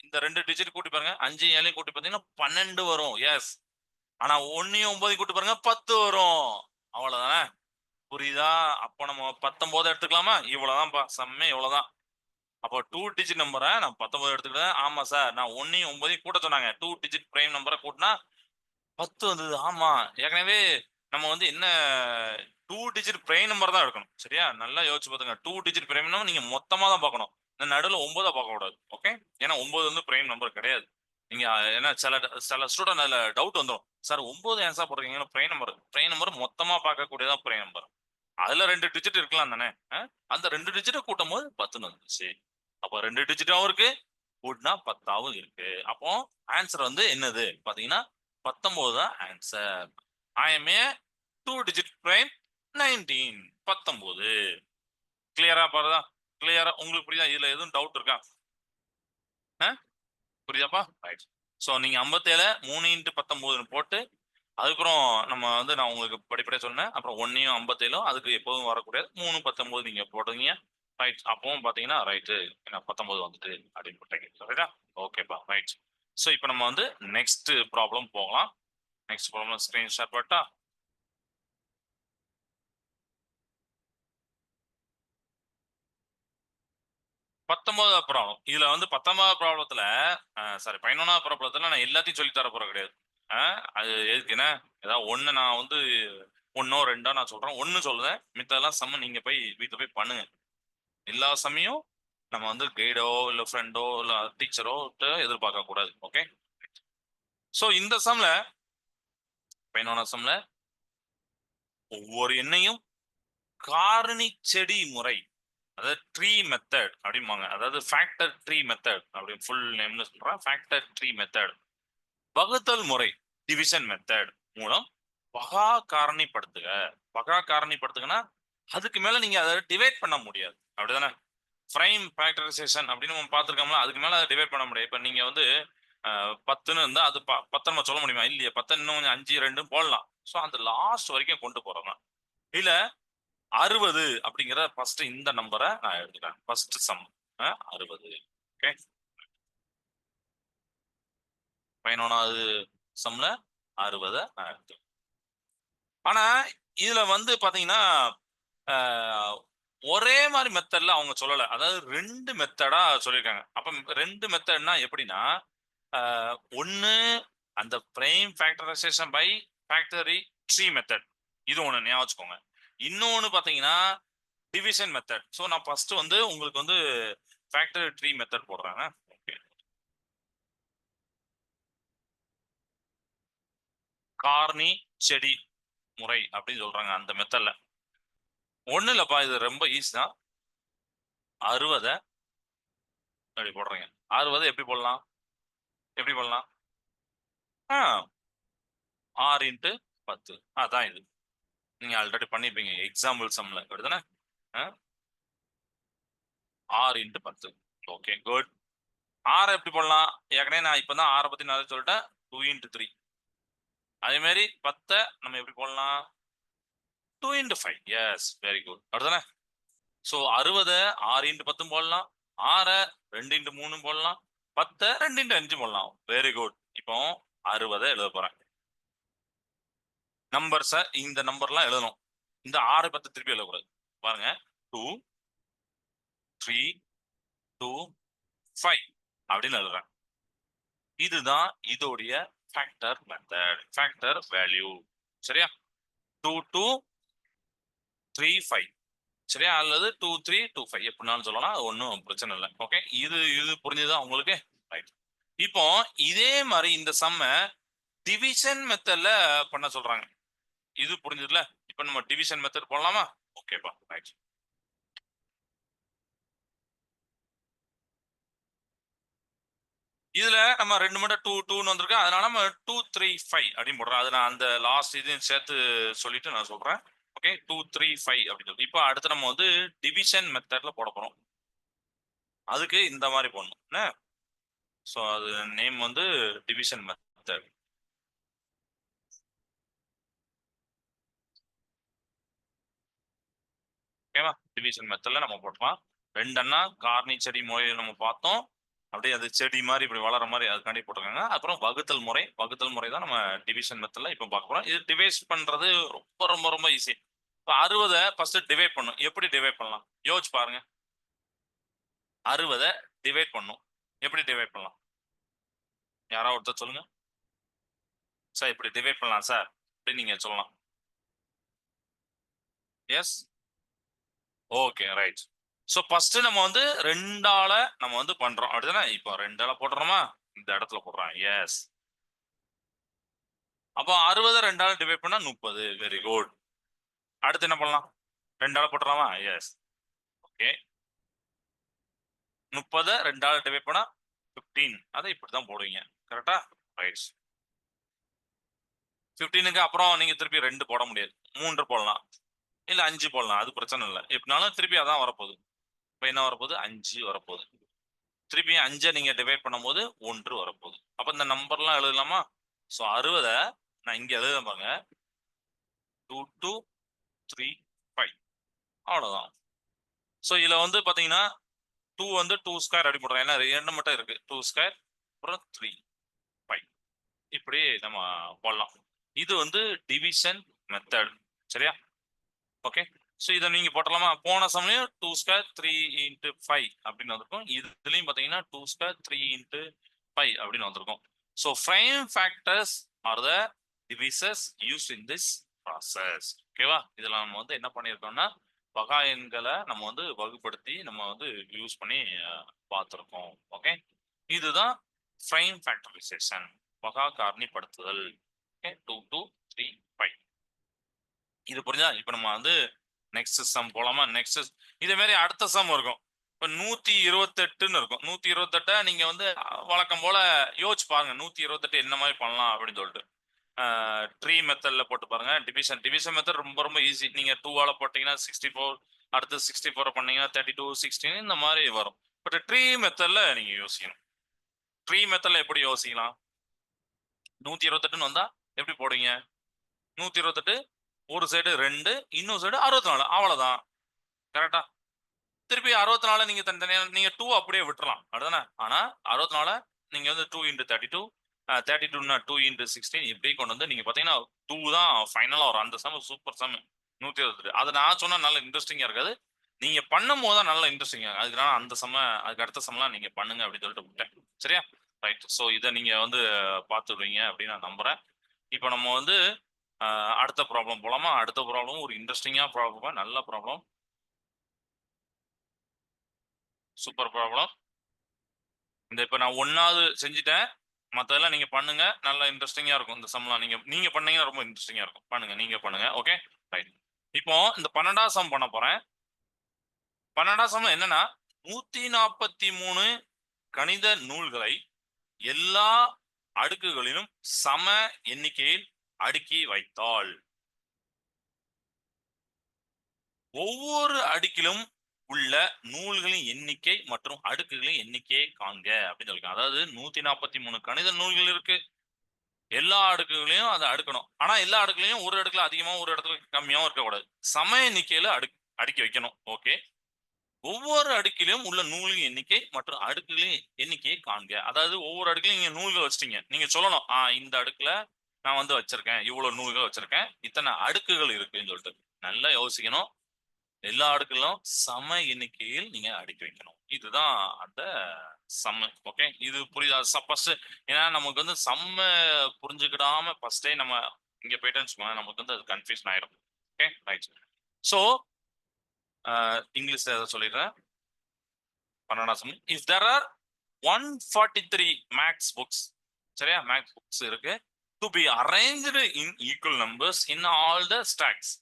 இந்த 2 டிஜிட் கூட்டி பாருங்க. 5 7 கூட்டி பாத்தீங்கன்னா 12 வரும். எஸ். ஆனா 1 9 கூட்டி பாருங்க 10 வரும். அவ்வளவுதானே? புரியுதா? அப்ப நம்ம 19 எடுத்துக்கலாமா? இவ்வளவுதான்ப்பா. சம்மே இவ்வளவுதான். அப்போ 2 டிஜிட் நம்பரை நான் 19 எடுத்துக்கிட்டேன். ஆமா சார். நான் 1 9 கூட்ட சொன்னாங்க. 2 டிஜிட் பிரைம் நம்பரை கூட்டினா 10 வந்தது. ஆமா. ஏற்கனவே நம்ம வந்து என்ன 2 டிஜிட் பிரைம் நம்பர் தான் எடுக்கணும். சரியா? நல்லா யோசிச்சு பாத்துங்க. 2 டிஜிட் பிரைம் நம்பர் நீங்க மொத்தமா தான் பார்க்கணும். இந்த நடுவுல 9 பார்க்க கூடாது. ஓகே? ஏன்னா 9 வந்து பிரைம் நம்பர் கிடையாது. நீங்க ஏன்னா சில சில ஸ்டூடெண்ட் அதுல டவுட் வந்துடும். சார் 9 ஏன் சார் போடுறீங்க? Prime number. பிரைம் நம்பர் மொத்தமா பார்க்கக்கூடியதான் பிரைம் நம்பர். அதுல 2 டிஜிட் இருக்கலாம் தானே? அந்த 2 டிஜிட்டை கூட்டும் போது 10 வந்துச்சு. அப்போ 2 டிஜிட்டாவும் இருக்கு, கூட்டினா 10ஆவும் இருக்கு. அப்போ ஆன்சர் வந்து என்னது பாத்தீங்கன்னா 19 தான் answer. I am A 2 digit prime 19 19. கிளியரா பாருதா? கிளியரா உங்களுக்கு புரியுதா? இதுல எதுவும் டவுட் இருக்கா? புரியுதாப்பா? ரைட். ஸோ நீங்க 57 3 இன்ட்டு 19 போட்டு அதுக்கப்புறம் நம்ம வந்து நான் உங்களுக்கு படிப்படியாக சொன்னேன். அப்புறம் 1யும் 57 அதுக்கு எப்போதும் வரக்கூடாது. 3 19 நீங்க போடுறீங்க. ரைட். அப்பவும் பாத்தீங்கன்னா ரைட்டு 19 வந்துட்டு அப்படின்னு போட்டீங்க. ரைட்டா? ஓகேப்பா. ரைட். ஸோ இப்போ நம்ம வந்து நெக்ஸ்ட் ப்ராப்ளம் போகலாம். நெக்ஸ்ட் ப்ராப்ளம் ஸ்கிரீன் ஷாட் போட்டா 19வது ப்ராப்ளம். இதுல வந்து 19வது ப்ராப்ளத்துல சாரி 11வது ப்ராப்ளத்துல நான் எல்லாத்தையும் சொல்லி தர போற கிடையாது. அது எதுக்குன்னா ஏதாவது ஒண்ணு நான் வந்து 1ஓ 2ஓ நான் சொல்றேன். 1 சொல்லுவேன். மித்ததெல்லாம் சம்ம நீங்க போய் வீட்டுல போய் பண்ணுங்க. எல்லா சமயம் நம்ம வந்து கைடோ இல்ல ஃப்ரெண்டோ இல்ல டீச்சரோ எதிர்பார்க்க கூடாது. ஓகே? ஸோ இந்த சம்ல பதினொன்றாம் சம்ல ஒவ்வொரு எண்ணையும் காரணி செடி முறை, அதாவது ட்ரீ மெத்தட் அப்படிம்பாங்க. அதாவது ஃபேக்டர் ட்ரீ மெத்தட் அப்படி ஃபுல் நேம்னு சொல்றேன். ஃபேக்டர் ட்ரீ மெத்தட் வகுத்தல் முறை டிவிஷன் மெத்தட் மூலம் பகா காரணிப்படுத்துக. பகா காரணிப்படுத்துங்கன்னா அதுக்கு மேல நீங்க அதை டிவைட் பண்ண முடியாது, அப்படிதானே? பிரைம் ஃபேக்டரைசேஷன் அப்படின்னு நம்ம பார்த்துருக்கோம்ல, அதுக்கு மேல அதை டிவைட் பண்ண முடியாது. இப்ப நீங்க வந்து 10ன்னு இருந்தா அது 10 நம்ம சொல்ல முடியுமா? இல்லையா? 10 இன்னும் கொஞ்சம் 5 2 போடலாம். ஸோ அந்த லாஸ்ட் வரைக்கும் கொண்டு போறோம் தான். இல்ல 60 அப்படிங்கிற ஃபர்ஸ்ட் இந்த நம்பரை நான் எடுத்துக்கிறேன். First sum 60. ஓகே, 11வது சம்ல 60 நான் எடுத்துக்கிறேன். ஆனா இதுல வந்து பாத்தீங்கன்னா ஒரே மாதிரி மெத்தட்ல அவங்க சொல்லல. அதாவது 2 மெத்தடா சொல்லியிருக்காங்க. அப்ப 2 மெத்தட்னா எப்படின்னா, ஒன்னு அந்த prime factorisation by factor tree method, இது ஒண்ணு ஞாபகம் வச்சுக்கோங்க. இன்னொன்னு பாத்தீங்கன்னா டிவிஷன் மெத்தட். ஸோ நான் ஃபர்ஸ்ட் வந்து உங்களுக்கு வந்து ஃபேக்டரி ட்ரீ மெத்தட் போடுறேன். ஓகே, கார்னி செடி முறை அப்படின்னு சொல்றாங்க அந்த மெத்தட்ல. ஒண்ணு இல்லப்பா, இது ரொம்ப ஈஸி தான். 60 அப்படி போடுறீங்க. 60 எப்படி போடலாம்? எப்படி போடலாம்? 6 இன்ட்டு 10. அதான் இது. நீங்க ஆல்ரெடி பண்ணிருப்பீங்க எக்ஸாம்பிள் சம்ல, அப்படிதானே? 6 இன்ட்டு 10. Okay, good. 6 எப்படி போடலாம்? ஏற்கனவே நான் இப்பதான் 6 பத்தி நான் சொல்லிட்டேன். 2 இன்ட்டு 3. அதே மாதிரி 10 நம்ம எப்படி போடலாம்? 2 இன்ட்டு 5. Yes, very good. அப்படிதானே? ஸோ 60 6 இன்ட்டு 10 போடலாம். 6 2 இன்ட்டு 3 போடலாம். 10 2 இன்ட்டு 5 போடலாம். Very good. இப்போ 60 எழுத போறேன். நம்பர்ஸை இந்த நம்பர்லாம் எழுதணும். இந்த 6 10 திருப்பி எழுதக்கூடாது. பாருங்க, 2 3 2 5 அப்படின்னு எழுதுறேன். இதுதான் இதோடைய ஃபேக்டர் மெத்தட், ஃபேக்டர் வேல்யூ. சரியா? 2 2 3 5. சரியா? அல்லது 2 3 2 5 எப்படினாலும் சொல்லலாம். அது ஒன்றும் பிரச்சனை இல்லை. ஓகே, இது இது புரிஞ்சுதா உங்களுக்கு? ரைட். இப்போ இதே மாதிரி இந்த சம்ம டிவிஷன் மெத்தட்ல பண்ண சொல்றாங்க. இது புரிஞ்சதுல? இப்போ நம்ம டிவிஷன் மெத்தட் போடலாமா? ஓகேப்பா, ரைட். இதுல நம்ம 2 மட்டும் 2 2ன்னு வந்திருக்கு. அதனால நம்ம 2 3 5 அப்படின்னு போடுறோம். அது நான் அந்த லாஸ்ட் இதையும் சேர்த்து சொல்லிட்டு நான் சொல்றேன். ஓகே, 2 3 5 அப்படின்னு சொல்லி இப்போ அடுத்து நம்ம வந்து டிவிஷன் மெத்தட்ல போட போறோம். அதுக்கு இந்த மாதிரி போடணும் என்ன? ஸோ அது நேம் வந்து டிவிஷன் மெத்தட். ஓகேவா? டிவிஷன் மெத்தட்ல நம்ம போட்டோம். 2 அண்ணா கார்னி செடி முறை நம்ம பார்த்தோம். அப்படியே அது செடி மாதிரி இப்படி வளர மாதிரி அதுக்காண்டி போட்டிருக்காங்க. அப்புறம் வகுத்தல் முறை, வகுத்தல் முறை தான் நம்ம டிவிஷன் மெத்தட்ல இப்போ பார்க்க போறோம். இது டிவைஸ் பண்றது ரொம்ப ரொம்ப ரொம்ப ஈஸி. இப்போ 60 ஃபர்ஸ்ட் டிவைட் பண்ணும். எப்படி டிவைட் பண்ணலாம் யோசிச்சு பாருங்க. 60 டிவைட் பண்ணும். எப்படி டிவைட் பண்ணலாம்? யாராவது ஒருத்தர் சொல்லுங்க சார். இப்படி டிவைட் பண்ணலாம் சார் அப்படின்னு நீங்க சொல்லலாம். Yes, okay, right. So first நம்ம வந்து 2ஆல நம்ம வந்து பண்றோம், அப்படிதானே? இப்போ 2ஆல போட்டுறோமா? இந்த இடத்துல போடுறோம். எஸ். அப்போ 60 2ஆல டிவைட் பண்ணா 30. Very good. அடுத்து என்ன பண்ணலாம்? 2ஆல போட்டுறலாமா? எஸ். ஓகே, 30 2ஆல டிவைட் பண்ணா 15. அதை இப்படிதான் போடுவீங்க. கரெக்டா? ரைட். 15க்கு அப்புறம் நீங்க திருப்பி 2 போட முடியாது. 3 போடலாம், இல்ல 5 போடலாம். அது பிரச்சனை இல்லை. எப்படினாலும் திருப்பி அதான் வரப்போகுது. இப்போ என்ன வரப்போகுது? 5 வரப்போகுது. திருப்பி 5 நீங்க டிவைட் பண்ணும்போது 1 வரப்போகுது. அப்ப இந்த நம்பர்லாம் எழுதலாமா? ஸோ 60 நான் இங்க எழுத பாருங்க. 2 2 3 5. அவ்வளவுதான். ஸோ இதுல வந்து பாத்தீங்கன்னா 2 வந்து 2 ஸ்கொயர் அப்படி போடுறேன். ஏன்னா 2 மட்டும் இருக்கு. 2 ஸ்கொயர் அப்புறம் 3 5 இப்படி நம்ம போடலாம். இது வந்து டிவிஷன் மெத்தட். சரியா? ஓகே, ஸோ இதை நீங்க போட்டலாமா? போன சமயம் 2 ஸ்கொயர் 3 இன்ட்டு 5 அப்படின்னு வந்திருக்கும். இதுலயும் பாத்தீங்கன்னா 2 ஸ்கொயர் 3 இன்ட்டு 5 அப்படின்னு வந்திருக்கும். So prime factors are the divisors used in this process. ஓகேவா? இதுல நம்ம வந்து என்ன பண்ணியிருக்கோம்னா பகா எண்களை நம்ம வந்து வகுப்படுத்தி நம்ம வந்து யூஸ் பண்ணி பார்த்துருக்கோம். ஓகே, இதுதான் prime factorization, பகா காரணிப்படுத்துதல். ஓகே, 2 2 5. இது புரிஞ்சா? இப்ப நம்ம வந்து நெக்ஸ்ட் சம் போலாமா? நெக்ஸ்ட் இதே மாதிரி அடுத்த சம் இருக்கும். இப்ப 128ன்னு இருக்கும். 128 நீங்க வந்து வழக்கம் போல யோசிச்சு பாருங்க. 128 என்ன மாதிரி பண்ணலாம் அப்படின்னு சொல்லிட்டு. ட்ரீ மெத்தட்ல போட்டு பாருங்க. டிவிஷன் மெத்தட் ரொம்ப ரொம்ப ஈஸி. நீங்க 2ஆல போட்டீங்கன்னா 64, அடுத்து 64 பண்ணீங்கன்னா 32, 16 இந்த மாதிரி வரும். பட் ட்ரீ மெத்தட்ல நீங்க யோசிக்கணும். ட்ரீ மெத்தட்ல எப்படி யோசிக்கலாம்? 128ன்னு வந்தா எப்படி போடுவீங்க? 128 ஒரு சைடு 2, இன்னொரு சைடு 64, அவ்வளவுதான். கரெக்டா? திருப்பி 64 நீங்க தனித்தனியா நீங்க 2 அப்படியே விட்டுறலாம். அப்படிதானே? ஆனா 64 நீங்க வந்து 2 into 32, 32ன்னா 2 into 16 இப்படி கொண்டு வந்து நீங்க பாத்தீங்கன்னா 2 தான் ஃபைனலா வரும். அந்த சம் சூப்பர் சம் 128. அதை நான் சொன்னா நல்ல இன்ட்ரெஸ்டிங்கா இருக்காது. நீங்க பண்ணும் போது தான் நல்ல இன்ட்ரெஸ்டிங்கா. அதுக்கு அந்த அதுக்கு அடுத்த சம்லாம் நீங்க பண்ணுங்க அப்படின்னு சொல்லிட்டு விட்டேன். சரியா? ரைட். ஸோ இதை நீங்க வந்து பார்த்துடுவீங்க அப்படின்னு நான் நம்புறேன். இப்போ நம்ம வந்து அடுத்த ப்ராப்ளம் போலாமா? அடுத்த ப்ராப்ளம் ஒரு இன்ட்ரெஸ்டிங்கா ப்ராப்ளம், நல்ல ப்ராப்ளம், சூப்பர் ப்ராப்ளம். இந்த இப்ப நான் 1வது செஞ்சுட்டேன். மத்ததெல்லாம் நீங்க பண்ணுங்க. நல்லா இன்ட்ரெஸ்டிங்கா இருக்கும். இந்த சம்லாம் நீங்க பண்ணீங்கன்னா ரொம்ப இன்ட்ரெஸ்டிங்கா இருக்கும். பண்ணுங்க. நீங்க பண்ணுங்க. ஓகே? ரைட். இப்போ இந்த 12வது சம் பண்ண போறேன். 12வது சம் என்னன்னா 143 கணித நூல்களை எல்லா அடுக்குகளிலும் சம எண்ணிக்கையில் அடுக்கி வைத்தால் ஒவ்வொரு அடுக்கிலும் உள்ள நூல்களின் எண்ணிக்கை மற்றும் அடுக்குகளின் எண்ணிக்கையை காண்க அப்படின்னு சொல்லிருக்காங்க. அதாவது 143 கணித நூல்கள் இருக்கு. எல்லா அடுக்குகளையும் அதை அடுக்கணும். ஆனா எல்லா அடுக்குலையும் ஒரு இடத்துல அதிகமாவும் ஒரு இடத்துல கம்மியாவும் இருக்கக்கூடாது. சம எண்ணிக்கையில அடுக்கி வைக்கணும். ஓகே. ஒவ்வொரு அடுக்கிலும் உள்ள நூலின் எண்ணிக்கை மற்றும் அடுக்குகளின் எண்ணிக்கையை காண்க. அதாவது ஒவ்வொரு அடுக்கிலும் நீங்க நூல்கள் வச்சிட்டீங்க. நீங்க சொல்லணும், இந்த அடுக்குல நான் வந்து வச்சிருக்கேன், இவ்வளவு நூல்கள் வச்சிருக்கேன், இத்தனை அடுக்குகள் இருக்குன்னு சொல்லிட்டு நல்லா யோசிக்கணும். எல்லா அடுக்குகளும் சம எண்ணிக்கையில் நீங்க அடுக்கி வைக்கணும். இதுதான் அந்த சம்ம. ஓகே. இது புரியுதா? ஃபர்ஸ்ட் ஏன்னா நமக்கு வந்து சம்ம புரிஞ்சுக்கிடாம ஃபர்ஸ்டே நம்ம இங்க போயிட்டேன்னு வச்சுக்கோங்க, நமக்கு வந்து அது கன்ஃபியூஷன் ஆயிடும். Okay right. ஸோ இங்கிலீஷ்ல ஏதாவது சொல்லிடுறேன். 12வது sum. If there are 143 maths books, சரியா? மேக்ஸ் புக்ஸ் இருக்கு. To be arranged in equal numbers in all the stacks,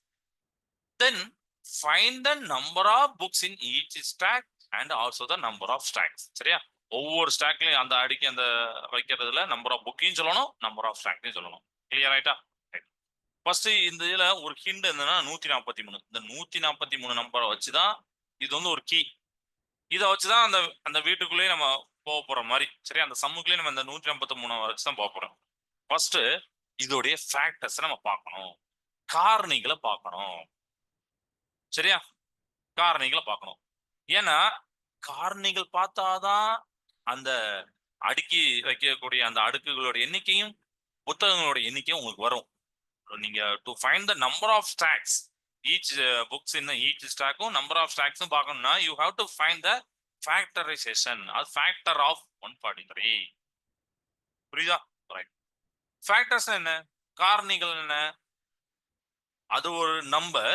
then find the number of books in each stack and also the number of stacks. சரியா? ஒவ்வொரு ஸ்டாக்லயும் அந்த அடிக்கி அந்த வைக்கிறதுல number of புக்கையும் சொல்லணும், number of ஸ்டாக்கையும் சொல்லணும். Clear ஆயிட்டா? ஃபர்ஸ்ட் இந்த இதுல ஒரு ஹிண்ட் என்னன்னா 143. இந்த 143 நம்பரை வச்சுதான் இது வந்து ஒரு கீ. இதை வச்சுதான் அந்த அந்த வீட்டுக்குள்ளேயே நம்ம போக போற மாதிரி. சரியா? அந்த சம்முக்குள்ளேயே நம்ம இந்த 153 வச்சுதான் போக போறோம். ஃபர்ஸ்ட் இதோடைய ஃபேக்டர்ஸ் நம்ம பார்க்கணும், காரணிகளை பார்க்கணும். சரியா? காரணிகளை பார்க்கணும். ஏன்னா காரணிகள் பார்த்தாதான் அந்த அடுக்கி வைக்கக்கூடிய அந்த அடுக்குகளோட எண்ணிக்கையும் புத்தகங்களோட எண்ணிக்கையும் உங்களுக்கு வரும். நீங்க to find the number of stocks each books in each ஸ்டாக்கும் நம்பர் ஆஃப் ஸ்டாக்ஸும் பார்க்கணும்னா you have to find the factorisation. அது ஃபேக்டர் ஆஃப் 143. புரியுதா? ரைட். ஃபேக்டர்ஸ் என்ன? காரணிகள் என்ன? அது ஒரு நம்பர்.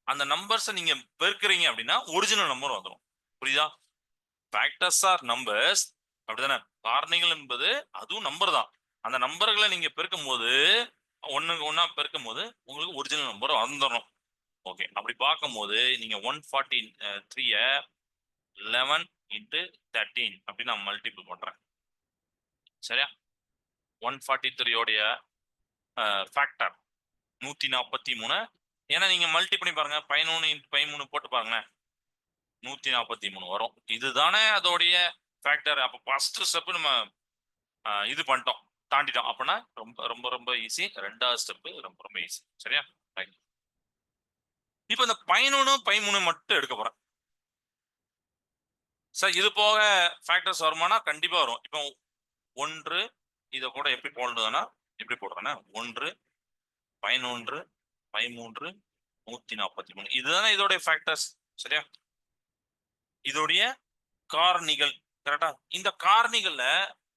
அந்த நம்பர்ஸ் நீங்க பெருக்குறீங்க அப்படின்னா ஒரிஜினல் நம்பர் வந்துடும். புரியுதா? ஃபேக்டர்ஸ் ஆர் நம்பர்ஸ், அப்படிதானே? காரணிகள் என்பது அதுவும் நம்பர் தான். அந்த நம்பர்களை நீங்க பெருக்கும் போது ஒண்ணுக்கு ஒன்னா பெருக்கும் போது உங்களுக்கு ஒரிஜினல் நம்பர் வந்துடும். ஓகே. அப்படி பார்க்கும் போது நீங்க 143 11 into 13 அப்படின்னு நான் மல்டிபிள் பண்றேன். சரியா? 143 உடைய ஃபேக்டர் 143. ஏன்னா நீங்க மல்டி பண்ணி பாருங்க, 11 into 13 போட்டு பாருங்க, 143 வரும். இதுதானே அதோடைய ஃபேக்டர். அப்ப ஃபர்ஸ்ட் ஸ்டெப் நம்ம இது பண்ணிட்டோம், தாண்டிட்டோம். அப்படின்னா ரொம்ப ரொம்ப ரொம்ப ஈஸி. 2வது ஸ்டெப் ரொம்ப ரொம்ப ஈஸி. சரியா? ரைட். இப்போ இந்த 11 13 மட்டும் எடுக்க போறேன். சார் இது போக ஃபேக்டர்ஸ் வருமானா? கண்டிப்பா வரும். இப்போ 1 இதை கூட எப்படி போடுறதுன்னா எப்படி போடுறேன்னா 1 11 13 143 இதுதானே இதோடைய ஃபேக்டர்ஸ். சரியா? இதோடைய காரணிகள். கரெக்டா? இந்த காரணிகள்ல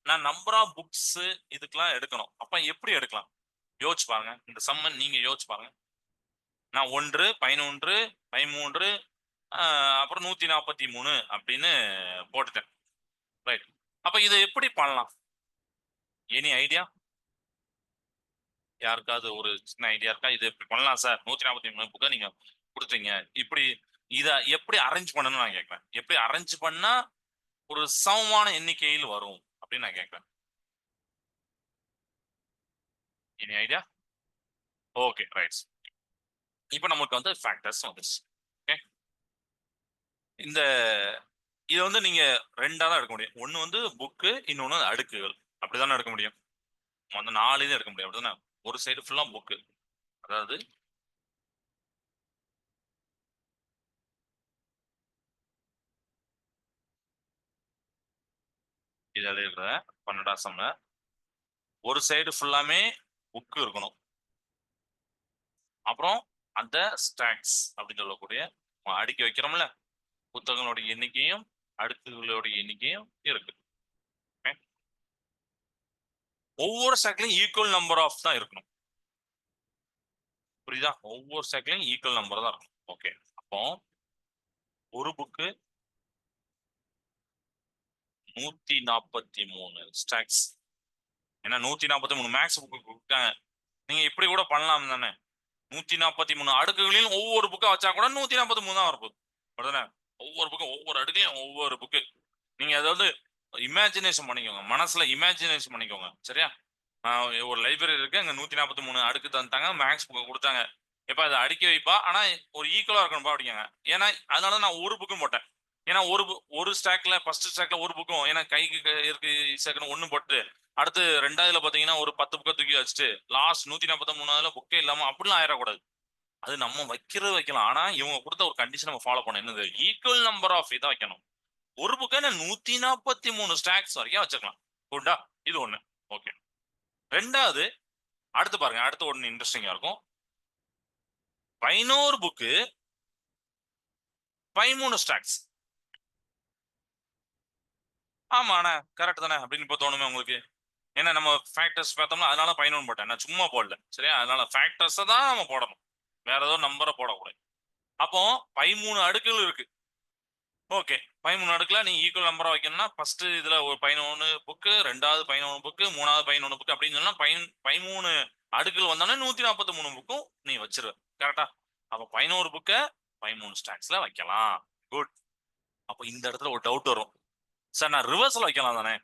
நான் நம்பர் ஆஃப் புக்ஸ் இதுக்கெல்லாம் எடுக்கணும். அப்ப எப்படி எடுக்கலாம்? யோசிச்சு பாருங்க. இந்த சம்மன் நீங்க யோசிச்சு பாருங்க. நான் 1 11 13 அப்புறம் 143 அப்படின்னு போட்டுட்டேன். ரைட். அப்ப இதை எப்படி பண்ணலாம்? Any idea? யாருக்காவது ஒரு சின்ன ஐடியா இருக்கா? இது இப்படி பண்ணலாம் சார். 143 புக்க நீங்க குடுத்தீங்க. இப்படி இத எப்படி அரேஞ்ச் பண்ணணும்னு நான் கேட்கிறேன். எப்படி அரேஞ்ச் பண்ணா ஒரு சமமான எண்ணிக்கையில் வரும் அப்படின்னு நான் கேட்கிறேன். Any idea? Okay, right. இப்ப நமக்கு வந்து ஃபேக்டர்ஸ் வந்துருச்சு. ஓகே. இந்த இத வந்து நீங்க 2ஆ தான் எடுக்க முடியும். ஒண்ணு வந்து புக்கு, இன்னொன்னு அடுக்குகள். அப்படிதானே எடுக்க முடியும். அந்த 4 இதையும் எடுக்க முடியும். அப்படிதானே? ஒரு சைடு ஃபுல்லா புக்கு. அதாவது இத எழுதுறேன் 12ஆம் சம்ல. ஒரு சைடு ஃபுல்லாமே புக் இருக்கணும். அப்புறம் அந்த ஸ்டாக்ஸ் அப்படின்னு சொல்லக்கூடிய அடுக்கி வைக்கிறோம்ல, புத்தகங்களோட எண்ணிக்கையும் அடுக்குகளோட எண்ணிக்கையும் இருக்கு. Okay? ஒவ்வொரு ஸ்டாக்லயும் ஈக்குவல் நம்பர் ஆஃப் தான் இருக்கணும். புரியுதா? ஒவ்வொரு ஸ்டாக்லயும் ஈக்குவல் நம்பர் தான் இருக்கணும். ஓகே. அப்போ ஒரு புக்கு 143 ஸ்டாக்ஸ். ஏன்னா 143 மேக்ஸ் புக்கு கொடுத்தாங்க. நீங்க இப்படி கூட பண்ணலாம் தானே? 143 அடுக்குகளையும் ஒவ்வொரு புக்கா வச்சா கூட 143 தான் வரப்போகுது. அப்படிதானே? ஒவ்வொரு புக்கும் ஒவ்வொரு அடுக்குலையும் ஒவ்வொரு புக்கு. நீங்க அதாவது இமேஜினேஷன் பண்ணிக்கோங்க. மனசுல இமேஜினேஷன் பண்ணிக்கோங்க. சரியா? ஒரு லைப்ரரி இருக்கு. அங்க 143 அடுக்கு தந்தாங்க. மேக்ஸ் புக் கொடுத்தாங்க. எப்ப அதை அடுக்கி வைப்பா. ஆனா ஒரு ஈக்குவலா இருக்கணும்பா அப்படிங்க. ஏன்னா அதனால நான் ஒரு புக்கும் போட்டேன். ஏன்னா ஒரு ஸ்டாக்ல ஃபர்ஸ்ட் ஸ்டாக்ல ஒரு புக்கும் ஏன்னா கைக்கு இருக்கு செகண்ட் ஒண்ணு போட்டு அடுத்து ரெண்டாவதுல பாத்தீங்கன்னா ஒரு 10 புக்கை தூக்கி வச்சுட்டு லாஸ்ட் 143 புக்கே இல்லாம அப்படிலாம் ஆயிடக்கூடாது. அது நம்ம வைக்கிறது வைக்கலாம். ஆனா இவங்க கொடுத்த ஒரு கண்டிஷன் நம்ம ஃபாலோ பண்ணணும். என்னது? ஈக்குவல் நம்பர் ஆஃப் இதை வைக்கணும். ஒரு புக்கை 143 ஸ்டாக்ஸ் வரைக்கும் வச்சுக்கலாம். குட்டா? இது ஒண்ணு. ஓகே. ரெண்டாவது அடுத்து பாருங்க. அடுத்து ஒண்ணு இன்ட்ரெஸ்டிங்கா இருக்கும். 11 புக்கு 13 ஸ்டாக்ஸ். ஆமாண்ணே, கரெக்ட் தானே அப்படின்னு இப்போ தோணுமே உங்களுக்கு? ஏன்னா நம்ம ஃபேக்டர்ஸ் பார்த்தோம்னா அதனால 11 போட்டேன். நான் சும்மா போடல. சரியா? அதனால ஃபேக்டர்ஸை தான் நம்ம போடணும். வேற ஏதோ நம்பரை போடக்கூடாது. அப்போ 13 அடுக்குகள் இருக்கு. ஓகே. 13 அடுக்குல நீ ஈக்குவல் நம்பரா வைக்கணும்னா ஃபர்ஸ்ட் இதுல ஒரு 11 புக்கு, ரெண்டாவது 11 புக்கு, மூணாவது 11 புக்கு அப்படின்னு சொன்னா 13 அடுக்குகள் வந்தானே 143 புக்கும் நீ வச்சிருவ. கரெக்டா? அப்ப 11 புக்க 13 ஸ்டாக்ஸ்ல வைக்கலாம். குட். அப்ப இந்த இடத்துல ஒரு டவுட் வரும். சார் நான் ரிவர்ஸ்ல வைக்கலாம் தானே?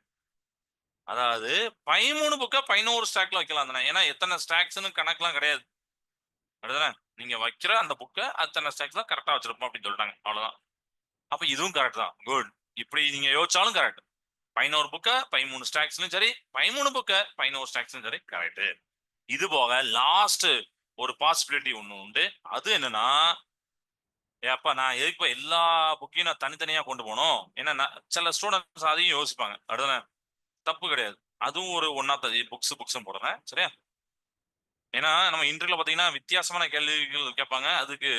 அதாவது 13 புக்க 11 ஸ்டாக்ல வைக்கலாம் தானே? ஏன்னா எத்தனை ஸ்டாக்ஸ்னு கணக்கெல்லாம் கிடையாது. அப்படிதானே? நீங்க வைக்கிற அந்த புக்க அத்தனை ஸ்டாக்ஸ்ல கரெக்டா வச்சிருப்போம் அப்படின்னு சொல்லிட்டாங்க. அவ்வளவுதான். அப்ப இதுவும் கரெக்ட் தான். குட். இப்படி நீங்க யோசிச்சாலும் கரெக்ட். 11 புக்க 13 ஸ்டாக்ஸ்லயும் சரி, 13 புக்க 11 ஸ்டாக்ஸ்லயும் சரி, கரெக்ட். இது போக லாஸ்ட் ஒரு பாசிபிலிட்டி ஒண்ணு உண்டு. அது என்னன்னா, ஏப்பா நான் எதுக்கு எல்லா புக்கையும் நான் தனித்தனியா கொண்டு போகணும்? ஏன்னா சில ஸ்டூடெண்ட்ஸ் அதையும் யோசிப்பாங்க. அப்படிதானே? தப்பு கிடையாது. அதுவும் ஒரு ஒன் ஆஃப் த புக்ஸ் போடுறேன். சரியா? ஏன்னா நம்ம இன்டர்வியூல பாத்தீங்கன்னா வித்தியாசமான கேள்விகள் கேட்பாங்க. அதுக்கு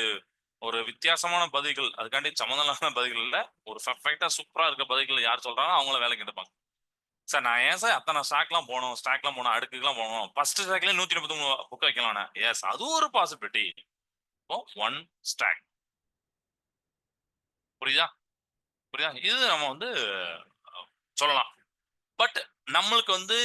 ஒரு வித்தியாசமான பதில்கள், அதுக்காண்டி சம்மந்தம் இல்லாத பதில்கள் இல்ல. ஒரு பர்ஃபெக்டா சூப்பரா இருக்க பதில்கள் யார் சொல்றாங்க அவங்கள வேலைக்கு எடுப்பாங்க. சார் நான் ஏன் சார் அத்தனை ஸ்டாக்லாம் போகணும், ஸ்டாக்லாம் போகணும், அடுக்குலாம் போகணும், ஃபர்ஸ்ட் ஸ்டாக்ல 143 புக் வைக்கலாம். எஸ், அதுவும் ஒரு பாசிபிலிட்டி. One stock. புரியுதா? புரியுதா? இது நம்ம வந்து சொல்லலாம். பட் நம்மளுக்கு வந்து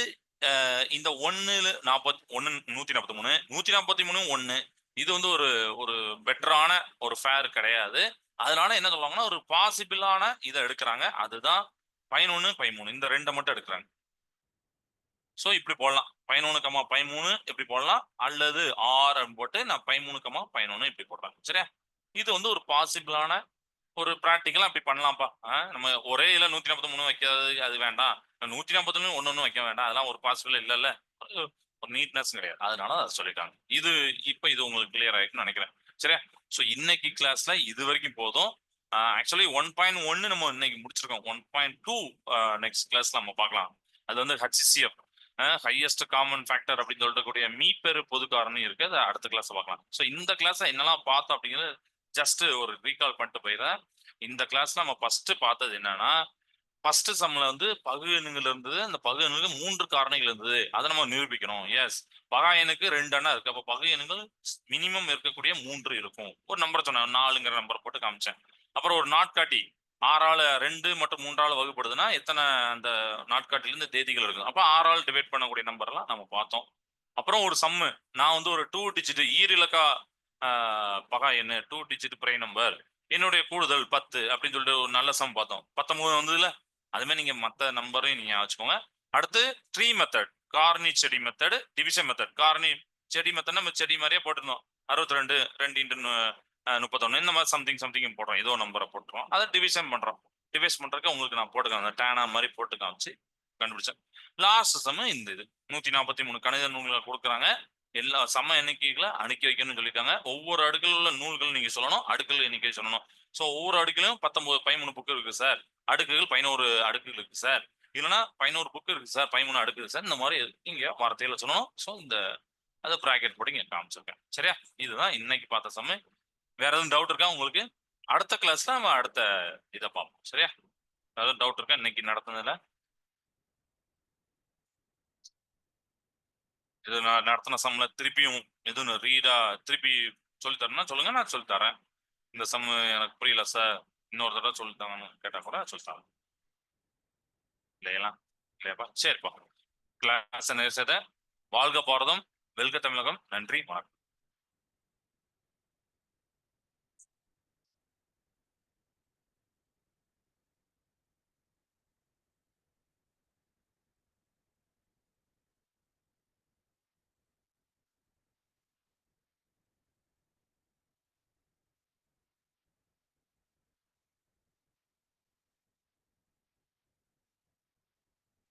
இந்த 143 143 1 இது வந்து ஒரு ஒரு பெட்டரான ஒரு ஃபேர் கிடையாது. அதனால என்ன சொல்லுவாங்கன்னா ஒரு பாசிபிளான இதை எடுக்கிறாங்க. அதுதான் 11 13 இந்த ரெண்டை மட்டும் எடுக்கிறாங்க. ஸோ இப்படி போடலாம். 11, 13 இப்படி போடலாம். அல்லது ஆர் போட்டு நான் 13, 11 இப்படி போடுறேன். சரியா? இது வந்து ஒரு பாசிபிளான ஒரு பிராக்டிக்கலா அப்படி பண்ணலாம்ப்பா. நம்ம ஒரே இதுல 143 வைக்கிறது அது வேண்டாம். 143 ஒண்ணு வைக்க வேண்டாம். அதெல்லாம் ஒரு பாசிபிள் இல்லல்ல. ஒரு நீட்னஸ் கிடையாது. அதனால அதை சொல்லிட்டாங்க. இது உங்களுக்கு கிளியர் ஆயிருக்குன்னு நினைக்கிறேன். சரியா? ஸோ இன்னைக்கு கிளாஸ்ல இது வரைக்கும் போதும். ஆக்சுவலி 1.1 நம்ம இன்னைக்கு முடிச்சிருக்கோம். 1.2 நெக்ஸ்ட் கிளாஸ்ல நம்ம பார்க்கலாம். அது வந்து HCF ஹையஸ்ட் காமன் ஃபேக்டர் அப்படின்னு சொல்லக்கூடிய மீப்பெரு பொது காரணம் இருக்கு. அதை அடுத்த கிளாஸ் பார்க்கலாம். ஸோ இந்த கிளாஸ் என்னெல்லாம் பார்த்தோம் அப்படிங்கிறது ஜஸ்ட் ஒரு ரீகால் பண்ணிட்டு போயிடுறேன். இந்த கிளாஸ்ல நம்ம ஃபர்ஸ்ட் பார்த்தது என்னன்னா, ஃபர்ஸ்ட் சம்ல வந்து பகு எண்ணுகள் இருந்தது. அந்த பகு எண்ணுக்கு 3 காரணிகள் இருந்தது. அதை நம்ம நிரூபிக்கணும். எஸ், பகா எண்ணுக்கு 2 எண்ணம் இருக்கு. அப்ப பகு எண்ணுகள் மினிமம் இருக்கக்கூடிய 3 இருக்கும். ஒரு நம்பர் சொன்னேன், 4ங்கிற நம்பர் போட்டு காமிச்சேன். அப்புறம் ஒரு நாட்காட்டி 6ஆல 2 மற்றும் 3ஆல வகுப்படுதுன்னா எத்தனை அந்த நாட்காட்டில இருந்து தேதிகள் இருக்கு. அப்ப 6ஆல் டிவைட் பண்ணக்கூடிய நம்பர் எல்லாம் நம்ம பார்த்தோம். அப்புறம் ஒரு சம்மு நான் வந்து ஒரு 2 டிஜிட் ஈரிலக்கா பகா என்ன 2 டிஜிட் பிரை நம்பர் என்னுடைய கூடுதல் 10 அப்படின்னு சொல்லிட்டு ஒரு நல்ல சம் பார்த்தோம் 19 வந்ததுல அதுமாதிரி நீங்க மற்ற நம்பரையும் நீங்க வச்சுக்கோங்க. அடுத்து ட்ரீ மெத்தட் கார்னி செடி மெத்தட் டிவிஷன் மெத்தட் கார்னி செடி மெத்தட் நம்ம செடி மாதிரியே போட்டிருந்தோம் 62 2 இன்ட்டு 31 இந்த மாதிரி சம்திங் போடுறோம் ஏதோ நம்பரை போட்டுருவோம் அதை டிவிஷன் பண்றோம். டிவைஸ் பண்றதுக்கு உங்களுக்கு நான் போட்டுக்கேன் அந்த டேனா மாதிரி போட்டு காமிச்சு கண்டுபிடிச்சேன். லாஸ்ட் சம இந்த இது 143 கணித நூல்களை கொடுக்குறாங்க. எல்லா சம எண்ணிக்கைகளை அடுக்கி வைக்கணும்னு சொல்லியிருக்காங்க. ஒவ்வொரு அடுக்கில் உள்ள நூல்கள் நீங்க சொல்லணும் அடுக்குகள் எண்ணிக்கை சொல்லணும். ஸோ ஒவ்வொரு அடுக்கிலும் 19 13 புக்கு இருக்கு சார். அடுக்குகள் 11 அடுக்குகள் இருக்கு சார். இல்லைன்னா 11 புக்கு இருக்கு சார் 13 அடுக்கு இருக்கு சார். இந்த மாதிரி நீங்க வார்த்தையில சொல்லணும். ஸோ இந்த அதை ப்ராக்கெட் போட்டு இங்க காமிச்சிருக்கேன். சரியா? இதுதான் இன்னைக்கு பார்த்த சம. வேற எதுவும் டவுட் இருக்கா உங்களுக்கு? அடுத்த கிளாஸ்ல நம்ம அடுத்த இதை பார்ப்போம். சரியா? ஏதாவது டவுட் இருக்கா இன்னைக்கு நடத்துனதுல? இது நான் நடத்தின சம்ல திருப்பியும் எதுவும் ரீடா திருப்பி சொல்லித்தரேன்னா சொல்லுங்க நான் சொல்லித்தரேன். இந்த சம் எனக்கு புரியல சார் இன்னொரு தடவை சொல்லித்தாங்கன்னு கேட்டா கூட சொல்லித்தாங்க. இல்லையா? இல்லையாப்பா சரிப்பா. கிளாஸ் நேசத்தை வாழ்க பாரதம் வெல்க தமிழகம். நன்றி வணக்கம்.